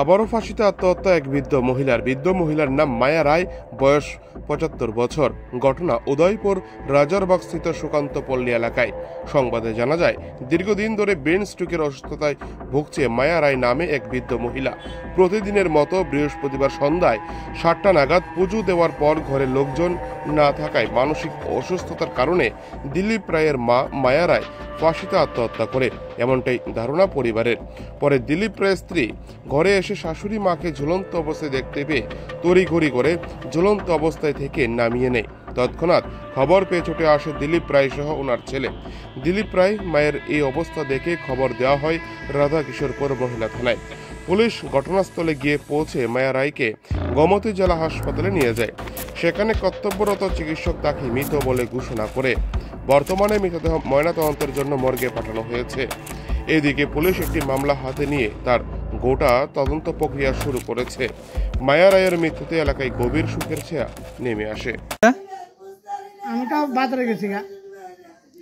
আবারও ফাঁসিতে আত্মহত্যা এক বৃদ্ধ মহিলার নাম মায়া রায়, বয়স ৭৫ বছর। ঘটনা উদয়পুর রাজারবাগ স্থিত সুকান্ত পল্লী এলাকায়। সংবাদে জানা যায়, দীর্ঘদিন ধরে ব্রেন স্ট্রোকের অসুস্থতায় ভুগছে মায়া রায় নামে এক বৃদ্ধ মহিলা। প্রতিদিনের মতো বৃহস্পতিবার সন্ধ্যায় ৭টা নাগাদ পুজো দেওয়ার পর ঘরে লোকজন না থাকায় মানসিক অসুস্থতার কারণে দিলীপ রায়ের মা মায়া রায় ফাঁসিতে আত্মহত্যা করে, এমনটাই ধারণা পরিবারের। পরে দিলীপ রায়ের স্ত্রী ঘরে এসে শাশুড়ি মাকে ঝুলন্ত অবস্থায় দেখতে পেয়ে তড়িঘড়ি করে ঝুলন্ত অবস্থায় থেকে নামিয়ে নেয়। তৎক্ষণাৎ খবর পেয়ে ছুটে আসে দিলীপ রায় সহ ওনার ছেলে। দিলীপ রায় মায়ের এই অবস্থা দেখে খবর দেওয়া হয় রাধা কিশোরপুর মহিলা থানায়। পুলিশ ঘটনাস্থলে গিয়ে পৌঁছে মায়া রায়কে গোমতী জেলা হাসপাতালে নিয়ে যায়। সেখানে কর্তব্যরত চিকিৎসক তাকে মৃত বলে ঘোষণা করে। বর্তমানে মৃতদেহ ময়নাতদন্তের জন্য মর্গে পাঠানো হয়েছে। এদিকে পুলিশ একটি মামলা হাতে নিয়ে তার গোটা তদন্ত প্রক্রিয়া শুরু করেছে। মায়া রায়ের মৃত্যুতে এলাকায় গভীর শোকের ছায়া নেমে আসে। আমি তো বাজারে গেছি গা,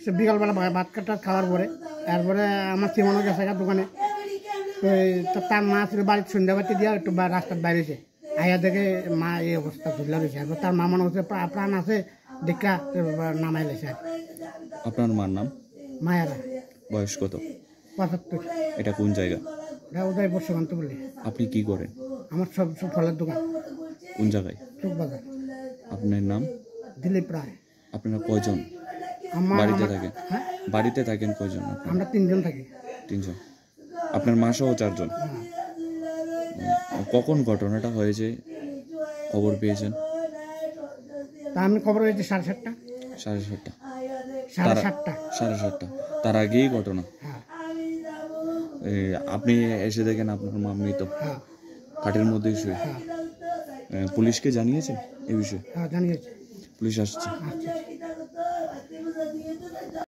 সে বিকালবেলা ভাত কাটা খাওয়ার পরে এরপরে আমার চিমনও গেছে গা দোকানে। তো তার মা ছিল বাড়ির সন্ধ্যাবাতি দিয়া একটু রাস্তার বাইরেছে, আইয়া দেখে মা এই অবস্থা ঝুলা রয়েছে। এরপর তার মা মনে হচ্ছে প্রাণ আছে, দেখা নামাই লেছে। আপনার মার নাম মায়ারা, বয়স কত? ৭৫। এটা কোন জায়গা? এটা উদয়পুর সুকান্ত বলে। আপনি কি করেন? আমার সব ফলের দোকান। কোন জায়গায়? চোখ বাজার। আপনার নাম? দিলীপ রায়। আপনারা কয়জন বাড়িতে থাকেন? হ্যাঁ, বাড়িতে থাকেন কয়জন? আমরা 3 জন থাকি। 3 জন। আপনার মা সহ 4 জন। কখন ঘটনাটা হয়েছে খবর পেয়েছেন? তা আমি খবর হয়েছে 7:30। 7:30। 7:30। 7:30। তার আগেই ঘটনা। হ্যাঁ। আপনি এসে দেখেন আপনার মা মৃত, হ্যাঁ। খাটের মধ্যেই শুয়ে। হ্যাঁ। পুলিশকে জানিয়েছেন এই বিষয়ে? হ্যাঁ, জানিয়েছে। পুলিশ আসছে। আচ্ছা।